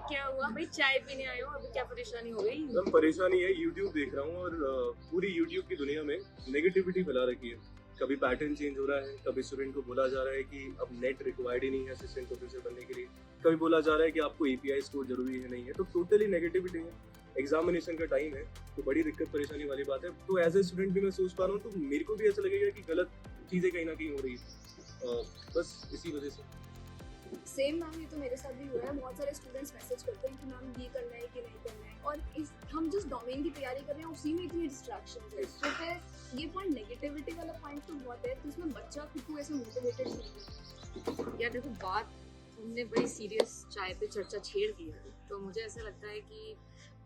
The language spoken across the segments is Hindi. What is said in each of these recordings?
क्या हुआ भाई, चाय पीने आए हो, अभी क्या परेशानी हो गई? अब परेशानी है, यूट्यूब देख रहा हूँ और पूरी यूट्यूब की दुनिया में नेगेटिविटी फैला रखी है। कभी पैटर्न चेंज हो रहा है, कभी स्टूडेंट को बोला जा रहा है कि अब नेट रिक्वायर्ड ही नहीं है असिस्टेंट प्रोफेसर बनने के लिए, कभी बोला जा रहा है कि आपको एपीआई स्कोर जरूरी है नहीं है, तो टोटली नेगेटिविटी है। एग्जामिनेशन का टाइम है तो बड़ी दिक्कत परेशानी वाली बात है। तो एज ए स्टूडेंट भी मैं सोच पा रहा हूँ, तो मेरे को भी ऐसा लगेगा कि गलत चीज़ें कहीं ना कहीं हो रही है, बस इसी वजह से। सेम मैम, ये तो मेरे साथ भी हुआ है। बहुत सारे स्टूडेंट्स मैसेज करते हैं कि मैम ये करना है कि नहीं करना है, और हम जिस डोमेन की तैयारी कर रहे हैं उसी में इतनी डिस्ट्रैक्शंस है। तो फिर ये पॉइंट नेगेटिविटी वाला पॉइंट तो बहुत है, तो इसमें बच्चा खुद को ऐसे मोटिवेटेड नहीं है। यार देखो, बात हमने बड़ी सीरियस चाय पे चर्चा छेड़ दी है, तो मुझे ऐसा लगता है कि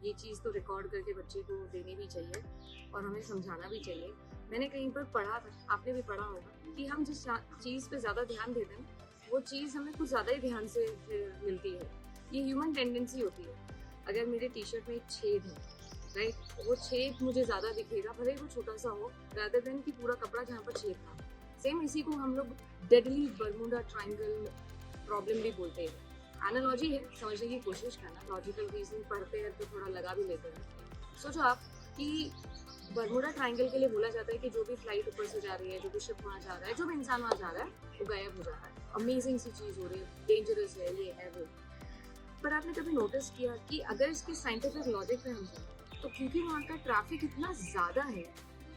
ये चीज़ तो रिकॉर्ड करके बच्चे को देनी भी चाहिए और हमें समझाना भी चाहिए। मैंने कहीं पर पढ़ा था, आपने भी पढ़ा होगा, कि हम जिस चीज़ पे ज़्यादा ध्यान देते हैं वो चीज़ हमें कुछ ज़्यादा ही ध्यान से मिलती है। ये ह्यूमन टेंडेंसी होती है। अगर मेरे टी शर्ट में एक छेद है, राइट, वो छेद मुझे ज़्यादा दिखेगा, भले ही वो छोटा सा हो, रादर देन कि पूरा कपड़ा जहाँ पर छेद था। सेम इसी को हम लोग डेडली बर्मुडा ट्रायंगल प्रॉब्लम भी बोलते हैं। एनालॉजी है, समझने की कोशिश करना, लॉजिकल रीजन पढ़ते हैं तो थोड़ा लगा भी लेते हैं। सोचो आप कि बर्मुडा ट्रायंगल के लिए बोला जाता है कि जो भी फ्लाइट ऊपर से जा रही है, जो भी शिप वहाँ जा रहा है, जो भी इंसान वहाँ जा रहा है, वो गायब हो जा रहा है। अमेजिंग सी चीज़ हो रही है, डेंजरस है, ये है वो। पर आपने कभी नोटिस किया कि अगर इसके साइंटिफिक लॉजिक पे हम जाएं, तो क्योंकि वहाँ का ट्रैफिक इतना ज़्यादा है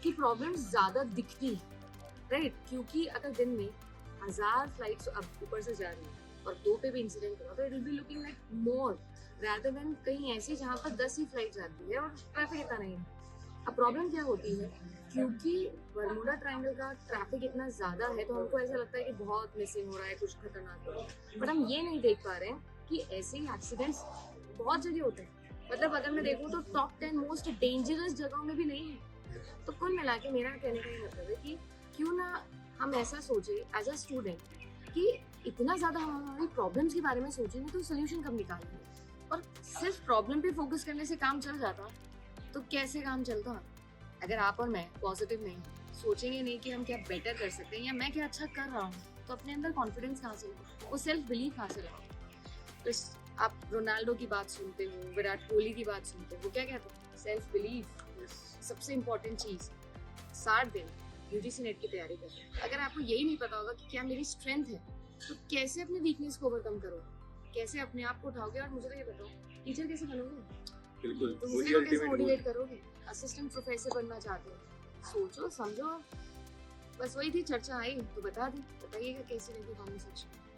कि प्रॉब्लम ज़्यादा दिखती है, राइट? क्योंकि अगर दिन में 1000 फ्लाइट्स अब ऊपर से जा रही है और 2 पे भी इंसिडेंट हुआ, तो it will be looking like more rather than कहीं ऐसी जहाँ पर 10 ही फ्लाइट जाती है और ट्रैफिक इतना नहीं है। अब प्रॉब्लम क्या होती है, क्योंकि बर्मुडा ट्रायंगल का ट्रैफिक इतना ज़्यादा है तो हमको ऐसा लगता है कि बहुत मिसिंग हो रहा है, कुछ खतरनाक हो रहा है, बट हम ये नहीं देख पा रहे हैं कि ऐसे ही एक्सीडेंट्स बहुत जगह होते हैं। मतलब अगर मैं देखूँ तो टॉप 10 मोस्ट डेंजरस जगहों में भी नहीं है। तो कुल मिला के मेरा कहने का ये मतलब है कि क्यों ना हम ऐसा सोचे एज अ स्टूडेंट कि इतना ज़्यादा हम हमारी प्रॉब्लम्स के बारे में सोचेंगे तो सोल्यूशन कब निकालेंगे, और सिर्फ प्रॉब्लम पे फोकस करने से काम चल जाता तो कैसे काम चलता? अगर आप और मैं पॉजिटिव नहीं सोचेंगे, नहीं कि हम क्या बेटर कर सकते हैं या मैं क्या अच्छा कर रहा हूँ, तो अपने अंदर कॉन्फिडेंस कहाँ से लाओ, वो सेल्फ बिलीफ कहाँ से लाओ? तो आप रोनाल्डो की बात सुनते हो, विराट कोहली की बात सुनते हो, वो क्या कहते हैं? सेल्फ बिलीफ सबसे इम्पोर्टेंट चीज़। 60 दिन यूजीसी नेट की तैयारी कर रहे हैं, अगर आपको यही नहीं पता होगा कि क्या मेरी स्ट्रेंथ है, तो कैसे अपने वीकनेस को ओवरकम करोगे, कैसे अपने आप को उठाओगे? और मुझे तो ये बताओ, टीचर कैसे बनोगे? बिल्कुल, दूसरे को कैसे मोटिवेट करोगे? असिस्टेंट प्रोफेसर बनना चाहते हो, सोचो समझो। बस वही थी, चर्चा आई तो बता दी। बताइएगा कैसी लगी कमेंट सेक्शन में।